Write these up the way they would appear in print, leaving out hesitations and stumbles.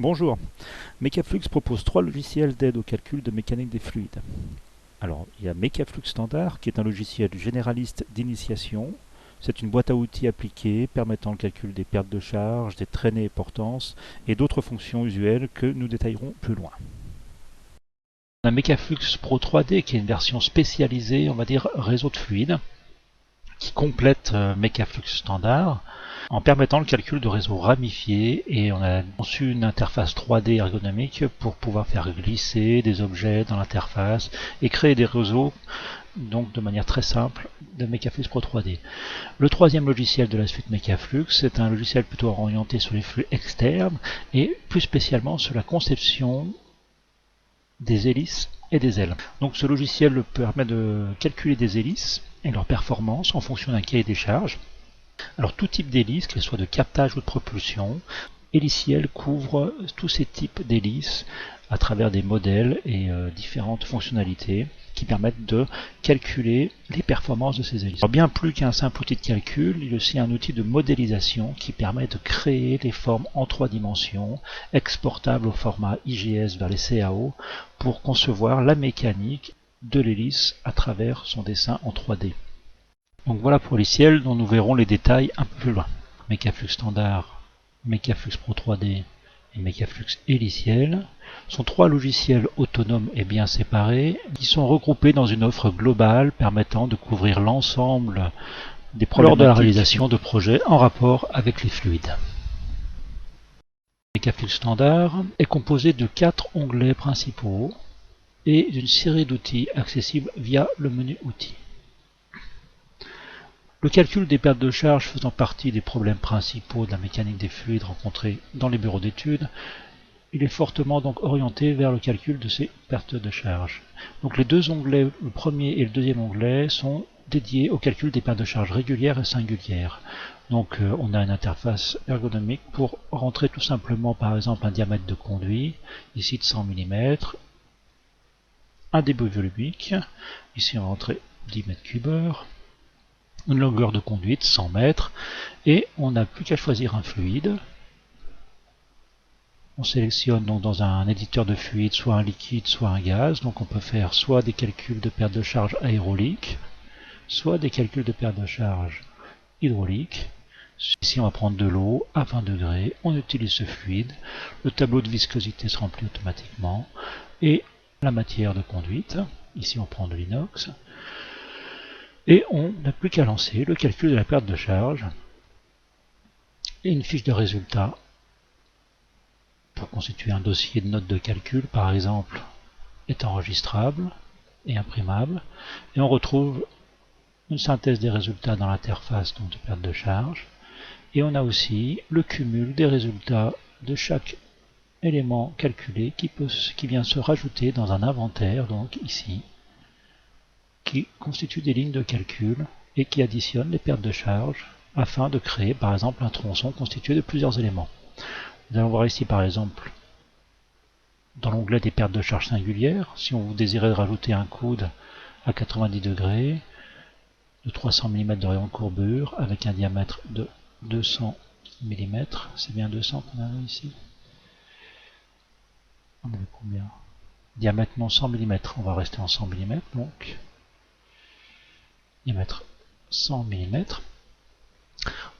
Bonjour, Mekaflux propose trois logiciels d'aide au calcul de mécanique des fluides. Alors, il y a Mekaflux Standard, qui est un logiciel généraliste d'initiation. C'est une boîte à outils appliquée permettant le calcul des pertes de charge, des traînées et portances et d'autres fonctions usuelles que nous détaillerons plus loin. On a Mekaflux Pro 3D, qui est une version spécialisée, on va dire, réseau de fluides, qui complète Mekaflux Standard en permettant le calcul de réseaux ramifiés, et on a conçu une interface 3D ergonomique pour pouvoir faire glisser des objets dans l'interface et créer des réseaux donc de manière très simple de Mekaflux Pro 3D. Le troisième logiciel de la suite Mekaflux, c'est un logiciel plutôt orienté sur les flux externes et plus spécialement sur la conception des hélices et des ailes. Donc ce logiciel permet de calculer des hélices et leur performance en fonction d'un cahier des charges. Alors tout type d'hélice, qu'elle soit de captage ou de propulsion, Héliciel couvre tous ces types d'hélices à travers des modèles et différentes fonctionnalités qui permettent de calculer les performances de ces hélices. Alors bien plus qu'un simple outil de calcul, il est aussi un outil de modélisation qui permet de créer des formes en 3 dimensions, exportables au format IGS vers les CAO, pour concevoir la mécanique de l'hélice à travers son dessin en 3D. Donc voilà pour Héliciel, dont nous verrons les détails un peu plus loin. Mekaflux Standard, Mekaflux Pro 3D et Mekaflux Héliciel sont trois logiciels autonomes et bien séparés qui sont regroupés dans une offre globale permettant de couvrir l'ensemble des problèmes lors de la réalisation de projets en rapport avec les fluides. Mekaflux Standard est composé de 4 onglets principaux et d'une série d'outils accessibles via le menu Outils. Le calcul des pertes de charge faisant partie des problèmes principaux de la mécanique des fluides rencontrés dans les bureaux d'études, il est fortement donc orienté vers le calcul de ces pertes de charge. Donc les deux onglets, le premier et le deuxième onglet, sont dédiés au calcul des pertes de charge régulières et singulières. Donc on a une interface ergonomique pour rentrer tout simplement par exemple un diamètre de conduit, ici de 100 mm, un débit volumique, ici on va rentrer 10 m3, une longueur de conduite 100 mètres, et on n'a plus qu'à choisir un fluide. On sélectionne donc dans un éditeur de fluide soit un liquide soit un gaz, donc on peut faire soit des calculs de perte de charge aérolique, soit des calculs de perte de charge hydraulique. Ici on va prendre de l'eau à 20 degrés, on utilise ce fluide, le tableau de viscosité se remplit automatiquement, et la matière de conduite, ici on prend de l'inox, et on n'a plus qu'à lancer le calcul de la perte de charge et une fiche de résultat pour constituer un dossier de notes de calcul, par exemple, est enregistrable et imprimable, et on retrouve une synthèse des résultats dans l'interface de perte de charge, et on a aussi le cumul des résultats de chaque élément calculé qui vient se rajouter dans un inventaire, donc ici, qui constitue des lignes de calcul et qui additionne les pertes de charge afin de créer par exemple un tronçon constitué de plusieurs éléments. Nous allons voir ici par exemple dans l'onglet des pertes de charge singulières, si on désirait rajouter un coude à 90 degrés de 300 mm de rayon de courbure avec un diamètre de 200 mm, c'est bien 200 qu'on a ici. On avait combien? Diamètre non 100 mm, on va rester en 100 mm, donc diamètre 100 mm.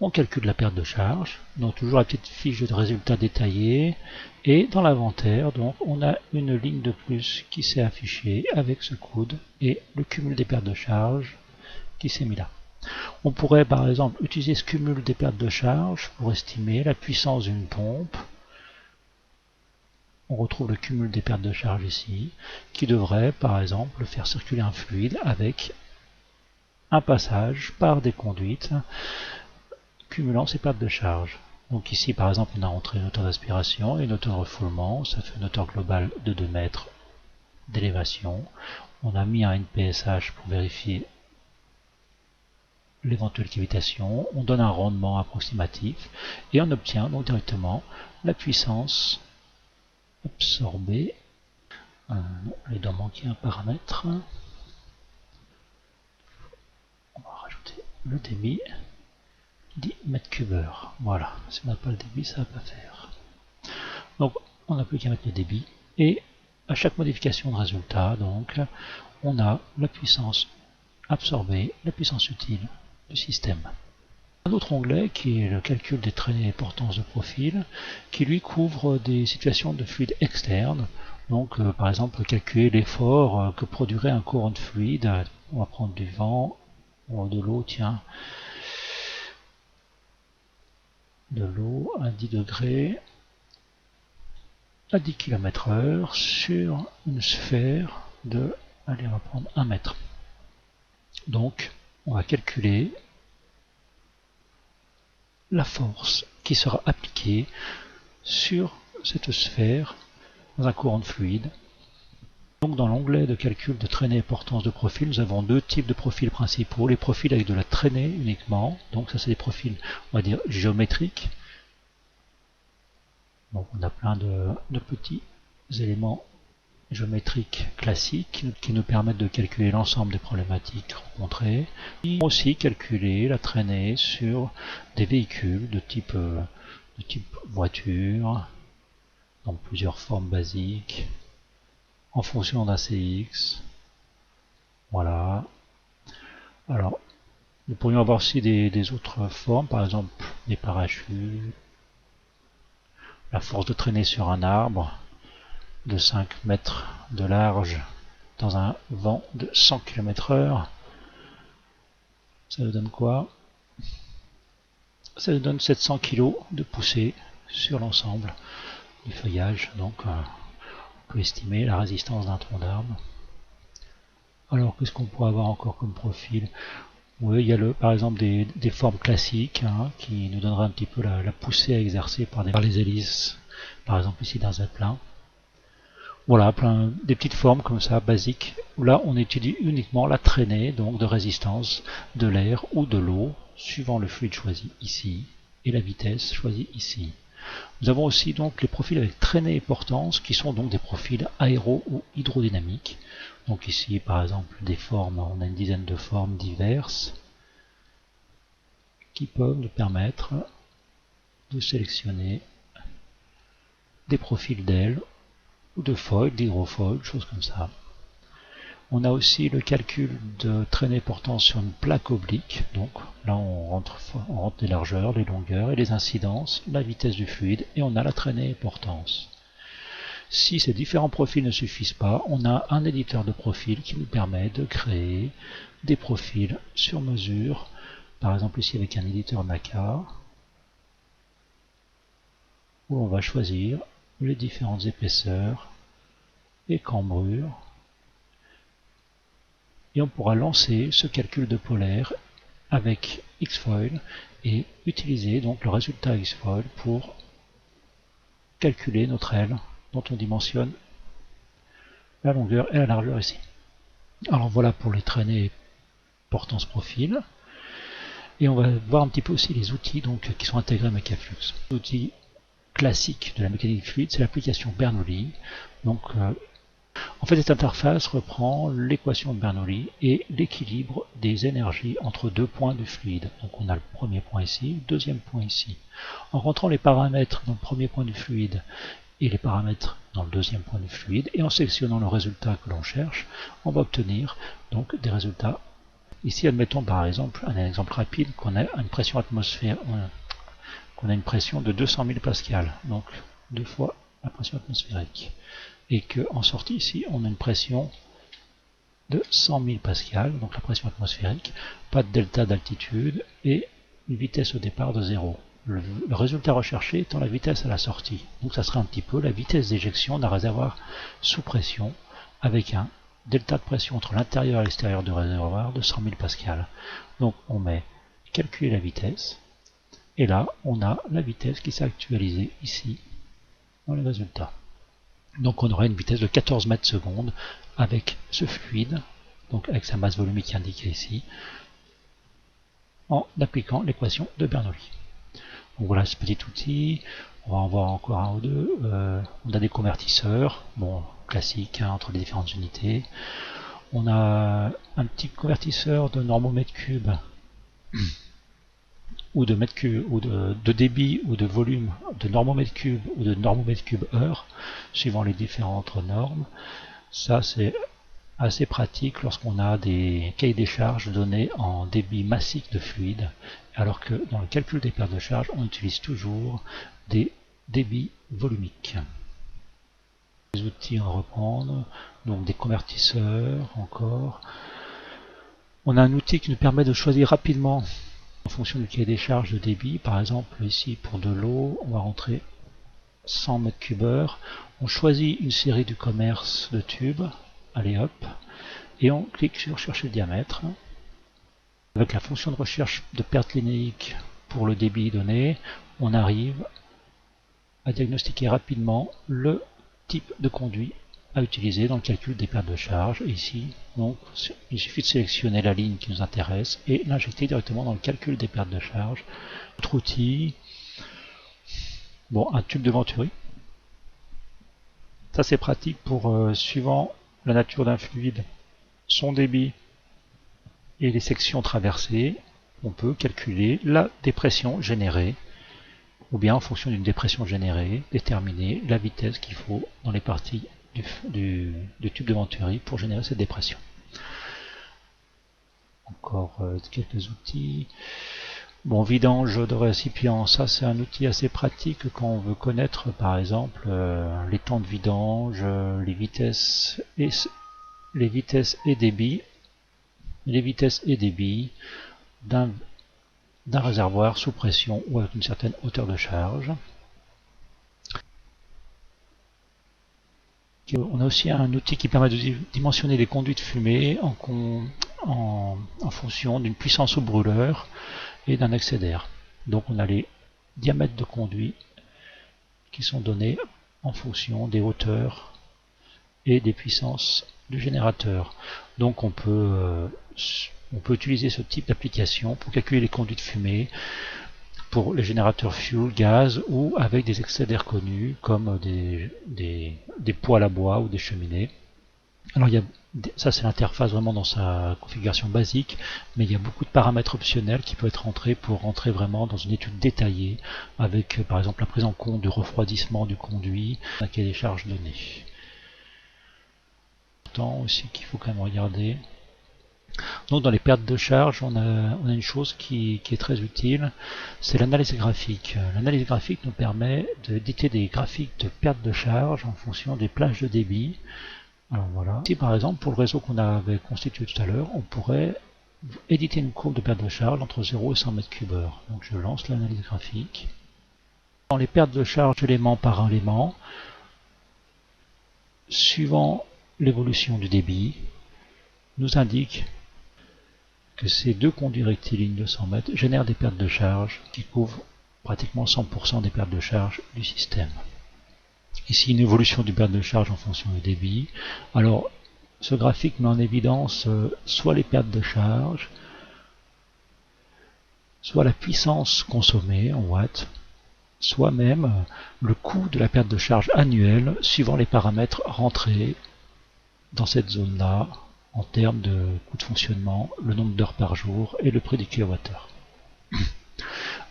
On calcule la perte de charge, donc toujours la petite fiche de résultats détaillée, et dans l'inventaire, donc on a une ligne de plus qui s'est affichée avec ce coude et le cumul des pertes de charge qui s'est mis là. On pourrait par exemple utiliser ce cumul des pertes de charge pour estimer la puissance d'une pompe. On retrouve le cumul des pertes de charge ici, qui devrait par exemple faire circuler un fluide avec un passage par des conduites cumulant ces pertes de charge. Donc ici par exemple on a rentré une hauteur d'aspiration et une hauteur de refoulement, ça fait une hauteur globale de 2 mètres d'élévation. On a mis un NPSH pour vérifier l'éventuelle cavitation, on donne un rendement approximatif et on obtient donc directement la puissance absorbée. Il doit manquer un paramètre. On va rajouter le débit. 10 m3. Voilà, si on n'a pas le débit, ça ne va pas faire. Donc on n'a plus qu'à mettre le débit, et à chaque modification de résultat, donc, on a la puissance absorbée, la puissance utile du système. Un autre onglet qui est le calcul des traînées et portances de profil, qui lui couvre des situations de fluide externe. Donc par exemple calculer l'effort que produirait un courant de fluide. On va prendre du vent, ou de l'eau, tiens, de l'eau à 10 degrés à 10 km/h sur une sphère de, allez, on va prendre 1 mètre. Donc on va calculer la force qui sera appliquée sur cette sphère dans un courant de fluide. Donc dans l'onglet de calcul de traînée et portance de profil, nous avons deux types de profils principaux. Les profils avec de la traînée uniquement, donc ça c'est des profils, on va dire, géométriques. Donc on a plein de petits éléments géométriques classiques qui nous permettent de calculer l'ensemble des problématiques rencontrées. Et aussi calculer la traînée sur des véhicules de type voiture, dans plusieurs formes basiques, en fonction d'un CX. Voilà. Alors, nous pourrions avoir aussi des autres formes, par exemple des parachutes, la force de traîner sur un arbre de 5 mètres de large dans un vent de 100 km/h. Ça nous donne quoi? Ça nous donne 700 kg de poussée sur l'ensemble du feuillage. Donc, on peut estimer la résistance d'un tronc d'arbre. Alors, qu'est-ce qu'on pourrait avoir encore comme profil? Oui, il y a par exemple des formes classiques qui nous donneraient un petit peu la poussée à exercer par les hélices, par exemple ici d'un zeppelin. Voilà, des petites formes comme ça, basiques, où là on étudie uniquement la traînée donc de résistance de l'air ou de l'eau, suivant le fluide choisi ici, et la vitesse choisie ici. Nous avons aussi donc les profils avec traînée et portance, qui sont donc des profils aéro ou hydrodynamiques. Donc ici par exemple des formes, on a une dizaine de formes diverses, qui peuvent nous permettre de sélectionner des profils d'ailes ou de foils, d'hydrofoils, choses comme ça. On a aussi le calcul de traînée portance sur une plaque oblique. Donc là on rentre les largeurs, les longueurs et les incidences, la vitesse du fluide, et on a la traînée et portance. Si ces différents profils ne suffisent pas, on a un éditeur de profils qui nous permet de créer des profils sur mesure. Par exemple ici avec un éditeur NACA, où on va choisir les différentes épaisseurs et cambrures, et on pourra lancer ce calcul de polaire avec Xfoil et utiliser donc le résultat Xfoil pour calculer notre aile dont on dimensionne la longueur et la largeur ici. Alors voilà pour les traînées et portance profil. Et on va voir un petit peu aussi les outils donc, qui sont intégrés à Mechaflux. L'outil classique de la mécanique fluide, c'est l'application Bernoulli. Donc, en fait, cette interface reprend l'équation de Bernoulli et l'équilibre des énergies entre deux points du fluide. Donc on a le premier point ici, le deuxième point ici. En rentrant les paramètres dans le premier point du fluide et les paramètres dans le deuxième point du fluide, et en sélectionnant le résultat que l'on cherche, on va obtenir donc des résultats. Ici, admettons par exemple, un exemple rapide, qu'on a une pression atmosphérique, qu'on a une pression de 200 000 pascal, donc 2 fois la pression atmosphérique. Et qu'en sortie ici, on a une pression de 100 000 pascal, donc la pression atmosphérique, pas de delta d'altitude et une vitesse au départ de 0. Le résultat recherché étant la vitesse à la sortie. Donc ça serait un petit peu la vitesse d'éjection d'un réservoir sous pression avec un delta de pression entre l'intérieur et l'extérieur du réservoir de 100 000 pascal. Donc on met calculer la vitesse et là on a la vitesse qui s'est actualisée ici dans les résultats. Donc on aurait une vitesse de 14 mètres secondes avec ce fluide, donc avec sa masse volumique indiquée ici, en appliquant l'équation de Bernoulli. Donc voilà ce petit outil. On va en voir encore un ou deux. On a des convertisseurs, bon, classiques entre les différentes unités. On a un petit convertisseur de normaux mètres cubes ou de mètres cubes, ou de débit, ou de volume, de normomètres cubes, ou de normomètres cubes heure, suivant les différentes normes. Ça, c'est assez pratique lorsqu'on a des cahiers des charges donnés en débit massif de fluide, alors que dans le calcul des pertes de charge, on utilise toujours des débits volumiques. Les outils à reprendre, donc des convertisseurs encore. On a un outil qui nous permet de choisir rapidement en fonction du cahier des charges de débit. Par exemple, ici pour de l'eau, on va rentrer 100 mètres cubes heure. On choisit une série du commerce de tubes. Allez hop, et on clique sur chercher le diamètre. Avec la fonction de recherche de perte linéique pour le débit donné, on arrive à diagnostiquer rapidement le type de conduit à utiliser dans le calcul des pertes de charge. Et ici, donc, il suffit de sélectionner la ligne qui nous intéresse et l'injecter directement dans le calcul des pertes de charge. Autre outil, bon, un tube de Venturi. Ça c'est pratique pour suivant la nature d'un fluide, son débit et les sections traversées, on peut calculer la dépression générée, ou bien en fonction d'une dépression générée, déterminer la vitesse qu'il faut dans les parties du tube de Venturi pour générer cette dépression. Encore quelques outils. Bon, vidange de récipient, ça c'est un outil assez pratique quand on veut connaître par exemple les temps de vidange, les vitesses et débits d'un réservoir sous pression ou avec une certaine hauteur de charge. On a aussi un outil qui permet de dimensionner les conduits de fumée en fonction d'une puissance au brûleur et d'un excès d'air. Donc on a les diamètres de conduits qui sont donnés en fonction des hauteurs et des puissances du générateur. Donc on peut utiliser ce type d'application pour calculer les conduits de fumée pour les générateurs fuel, gaz ou avec des excès d'air connus comme des poêles à bois ou des cheminées. Alors ça c'est l'interface vraiment dans sa configuration basique, mais il y a beaucoup de paramètres optionnels qui peuvent être rentrés pour rentrer vraiment dans une étude détaillée avec par exemple la prise en compte du refroidissement du conduit, un cahier des charges donné. Aussi qu'il faut quand même regarder. Donc dans les pertes de charge, on a une chose qui est très utile, c'est l'analyse graphique. L'analyse graphique nous permet d'éditer des graphiques de perte de charge en fonction des plages de débit. Alors voilà. Ici par exemple, pour le réseau qu'on avait constitué tout à l'heure, on pourrait éditer une courbe de perte de charge entre 0 et 100 mètres cubes heure. Donc je lance l'analyse graphique. Dans les pertes de charge élément par élément, suivant l'évolution du débit, nous indique que ces deux conduits rectilignes de 100 mètres génèrent des pertes de charge qui couvrent pratiquement 100% des pertes de charge du système. Ici, une évolution du perte de charge en fonction du débit. Alors, ce graphique met en évidence soit les pertes de charge, soit la puissance consommée en watts, soit même le coût de la perte de charge annuelle suivant les paramètres rentrés dans cette zone-là en termes de coût de fonctionnement, le nombre d'heures par jour et le prix du kilowattheure.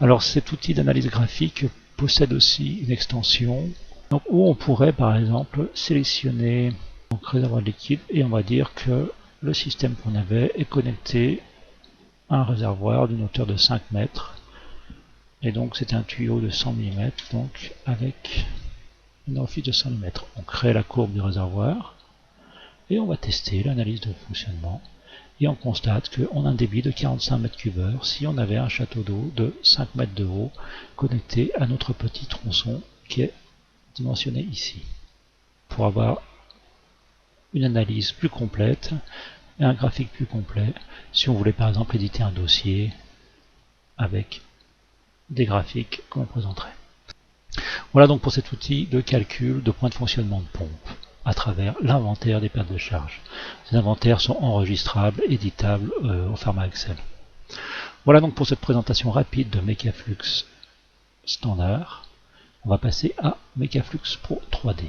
Alors cet outil d'analyse graphique possède aussi une extension donc, où on pourrait par exemple sélectionner un réservoir de liquide et on va dire que le système qu'on avait est connecté à un réservoir d'une hauteur de 5 mètres et donc c'est un tuyau de 100 mm donc avec une orifice de 100 mm. On crée la courbe du réservoir et on va tester l'analyse de fonctionnement et on constate qu'on a un débit de 45 mètres cubes heure si on avait un château d'eau de 5 mètres de haut connecté à notre petit tronçon qui est dimensionné ici. Pour avoir une analyse plus complète et un graphique plus complet, si on voulait par exemple éditer un dossier avec des graphiques qu'on présenterait. Voilà donc pour cet outil de calcul de points de fonctionnement de pompe à travers l'inventaire des pertes de charge. Ces inventaires sont enregistrables, éditables au format Excel. Voilà donc pour cette présentation rapide de Mekaflux standard. On va passer à Mekaflux Pro 3D.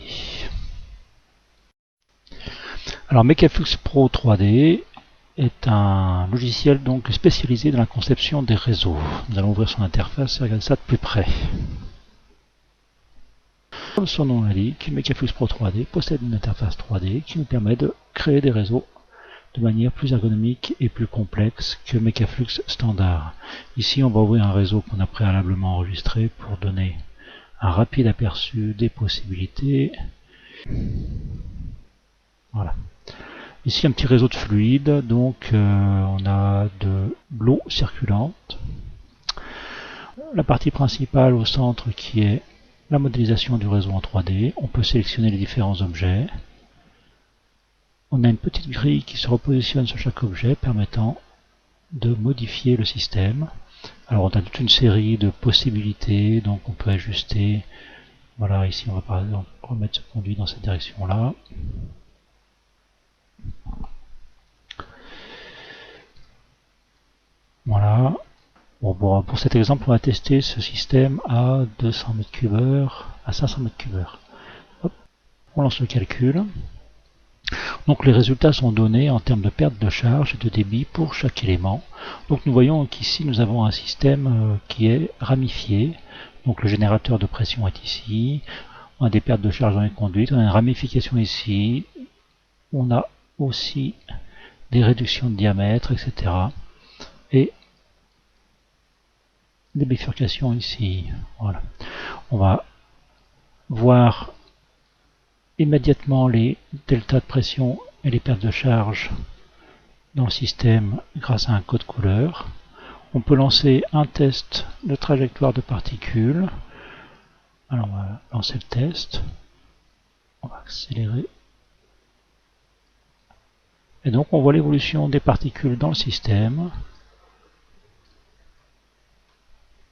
Alors Mekaflux Pro 3D est un logiciel donc spécialisé dans la conception des réseaux. Nous allons ouvrir son interface et regarder ça de plus près. Comme son nom l'indique, Mekaflux Pro 3D possède une interface 3D qui nous permet de créer des réseaux de manière plus ergonomique et plus complexe que Mekaflux standard. Ici, on va ouvrir un réseau qu'on a préalablement enregistré pour donner un rapide aperçu des possibilités. Voilà. Ici, un petit réseau de fluides, donc on a de l'eau circulante. La partie principale au centre qui est la modélisation du réseau en 3D. On peut sélectionner les différents objets. On a une petite grille qui se repositionne sur chaque objet permettant de modifier le système. Alors on a toute une série de possibilités, donc on peut ajuster. Voilà, ici on va par exemple remettre ce conduit dans cette direction-là. Voilà. Bon, pour cet exemple, on va tester ce système à 200 m3, à 500 m3. Hop, on lance le calcul. Donc les résultats sont donnés en termes de perte de charge et de débit pour chaque élément. Donc nous voyons qu'ici nous avons un système qui est ramifié. Donc le générateur de pression est ici. On a des pertes de charge dans les conduites. On a une ramification ici. On a aussi des réductions de diamètre, etc. Et des bifurcations ici. Voilà. On va voir immédiatement les deltas de pression et les pertes de charge dans le système grâce à un code couleur. On peut lancer un test de trajectoire de particules. Alors on va lancer le test. On va accélérer. Et donc on voit l'évolution des particules dans le système.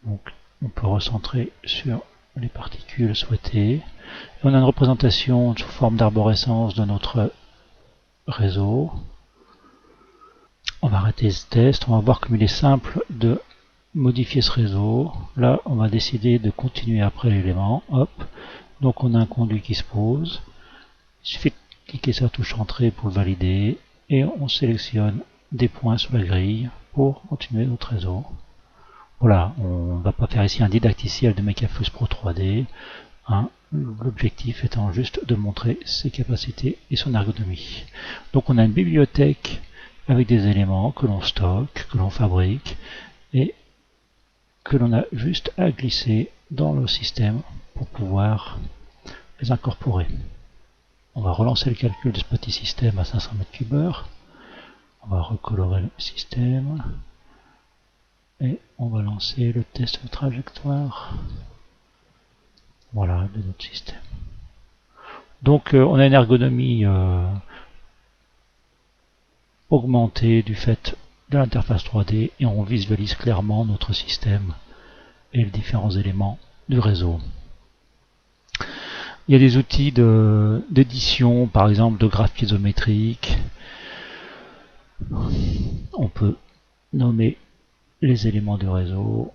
Donc on peut recentrer sur les particules souhaitées. Et on a une représentation sous forme d'arborescence de notre réseau. On va arrêter ce test. On va voir comme il est simple de modifier ce réseau. Là, on va décider de continuer après l'élément. Hop. Donc on a un conduit qui se pose. Il suffit de cliquer sur la touche entrée pour le valider. Et on sélectionne des points sur la grille pour continuer notre réseau. Voilà, on ne va pas faire ici un didacticiel de Mekaflux Pro 3D. L'objectif étant juste de montrer ses capacités et son ergonomie. Donc on a une bibliothèque avec des éléments que l'on stocke, que l'on fabrique et que l'on a juste à glisser dans le système pour pouvoir les incorporer. On va relancer le calcul de ce petit système à 500 m3. On va recolorer le système et on va lancer le test de trajectoire. Voilà, de notre système. Donc on a une ergonomie augmentée du fait de l'interface 3D et on visualise clairement notre système et les différents éléments du réseau. Il y a des outils d'édition, par exemple de graphes piézométriques. On peut nommer les éléments du réseau,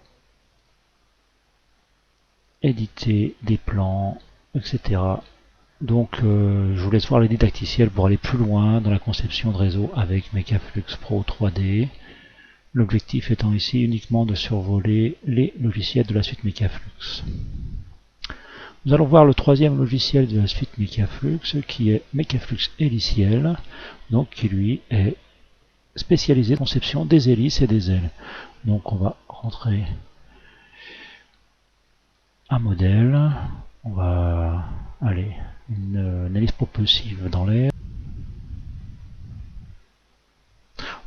éditer des plans, etc. Donc je vous laisse voir les didacticiels pour aller plus loin dans la conception de réseau avec Mekaflux Pro 3D. L'objectif étant ici uniquement de survoler les logiciels de la suite Mekaflux. Nous allons voir le troisième logiciel de la suite Mekaflux qui est Mekaflux Héliciel, donc qui lui est spécialisé dans la conception des hélices et des ailes. Donc on va rentrer un modèle, on va aller une hélice propulsive dans l'air.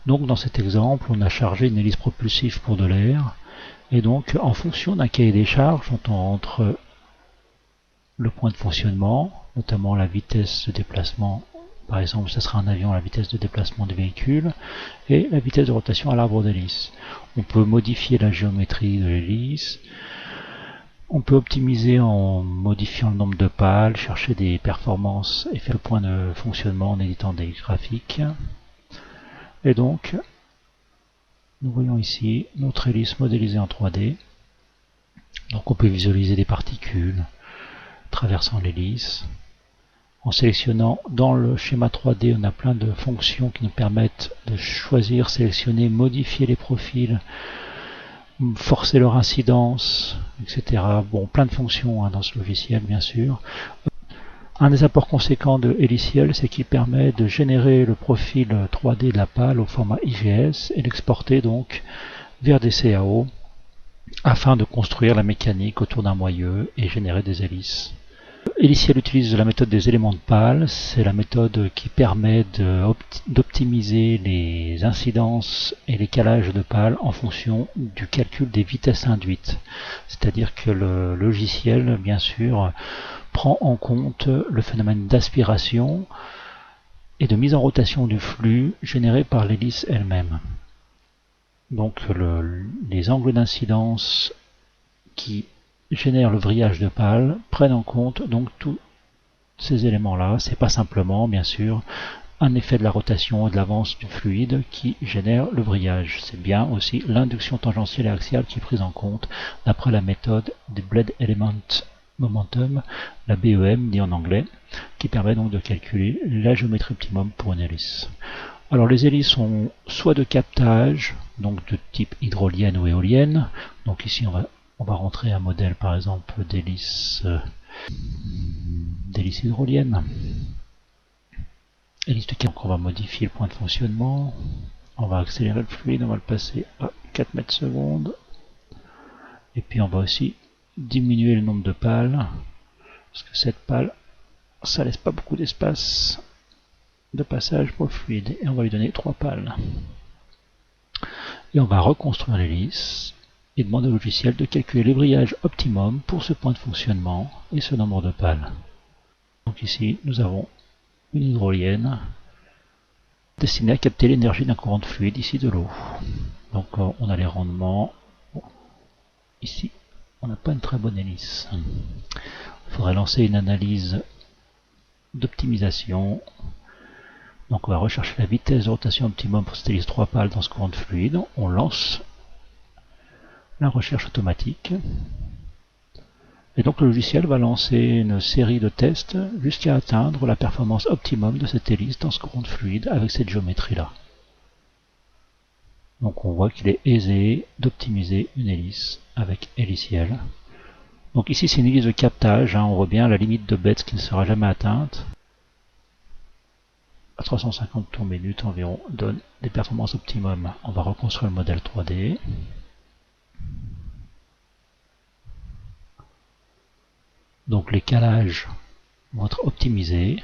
Donc dans cet exemple, on a chargé une hélice propulsive pour de l'air, et donc en fonction d'un cahier des charges, on entre le point de fonctionnement, notamment la vitesse de déplacement, par exemple ça sera un avion à la vitesse de déplacement du véhicule, et la vitesse de rotation à l'arbre d'hélice. On peut modifier la géométrie de l'hélice, on peut optimiser en modifiant le nombre de pales, chercher des performances et faire le point de fonctionnement en éditant des graphiques. Et donc, nous voyons ici notre hélice modélisée en 3D. Donc on peut visualiser des particules traversant l'hélice. En sélectionnant dans le schéma 3D, on a plein de fonctions qui nous permettent de choisir, sélectionner, modifier les profils, forcer leur incidence, etc. Bon, plein de fonctions dans ce logiciel, bien sûr. Un des apports conséquents de Heliciel, c'est qu'il permet de générer le profil 3D de la pale au format IGS et l'exporter donc vers des CAO afin de construire la mécanique autour d'un moyeu et générer des hélices. Heliciel utilise la méthode des éléments de pale, c'est la méthode qui permet d'optimiser les incidences et les calages de pale en fonction du calcul des vitesses induites. C'est-à-dire que le logiciel, bien sûr, prend en compte le phénomène d'aspiration et de mise en rotation du flux généré par l'hélice elle-même. Donc les angles d'incidence qui génèrent le vrillage de pale prennent en compte donc tous ces éléments-là. C'est pas simplement, bien sûr, un effet de la rotation et de l'avance du fluide qui génère le vrillage. C'est bien aussi l'induction tangentielle et axiale qui est prise en compte d'après la méthode des Blade Element Momentum, la BEM dit en anglais, qui permet donc de calculer la géométrie optimum pour une hélice. Alors les hélices sont soit de captage, donc de type hydrolienne ou éolienne. Donc ici on va rentrer un modèle par exemple d'hélice hydrolienne. Hélice de captage, donc on va modifier le point de fonctionnement. On va accélérer le fluide, on va le passer à 4 mètres secondes. Et puis on va aussi diminuer le nombre de pales, parce que cette pale, ça laisse pas beaucoup d'espace de passage pour le fluide, et on va lui donner 3 pales. Et on va reconstruire l'hélice et demander au logiciel de calculer le vrillage optimum pour ce point de fonctionnement et ce nombre de pales. Donc ici nous avons une hydrolienne destinée à capter l'énergie d'un courant de fluide, ici de l'eau. Donc on a les rendements. Ici on n'a pas une très bonne hélice. Il faudrait lancer une analyse d'optimisation. Donc on va rechercher la vitesse de rotation optimum pour cette hélice 3 pales dans ce courant de fluide. On lance la recherche automatique. Et donc le logiciel va lancer une série de tests jusqu'à atteindre la performance optimum de cette hélice dans ce courant de fluide avec cette géométrie-là. Donc on voit qu'il est aisé d'optimiser une hélice avec Heliciel. Donc ici c'est une hélice de captage, on voit bien la limite de Betz qui ne sera jamais atteinte. À 350 tours minute environ donne des performances optimum. On va reconstruire le modèle 3D. Donc les calages vont être optimisés.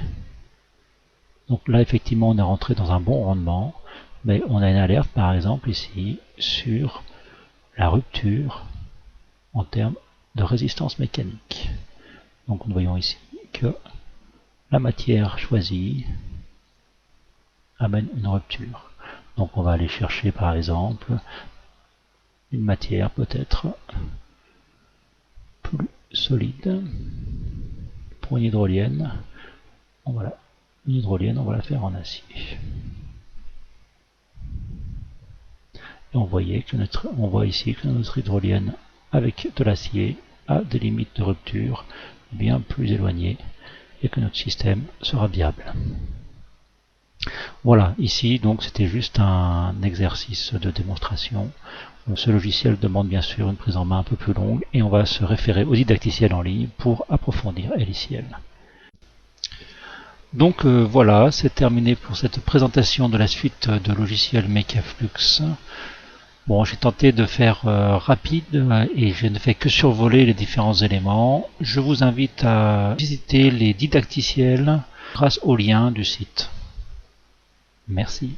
Donc là effectivement on est rentré dans un bon rendement, mais on a une alerte par exemple ici sur la rupture en termes de résistance mécanique. Donc nous voyons ici que la matière choisie amène une rupture. Donc on va aller chercher par exemple une matière peut-être plus solide. Pour une hydrolienne, on va la faire en acier. Et on voit ici que notre hydrolienne avec de l'acier a des limites de rupture bien plus éloignées et que notre système sera viable. Voilà, ici donc c'était juste un exercice de démonstration. Ce logiciel demande bien sûr une prise en main un peu plus longue et on va se référer aux didacticiels en ligne pour approfondir Heliciel. Donc voilà, c'est terminé pour cette présentation de la suite de logiciels Mekaflux. Bon, j'ai tenté de faire rapide et je ne fais que survoler les différents éléments. Je vous invite à visiter les didacticiels grâce au lien du site. Merci.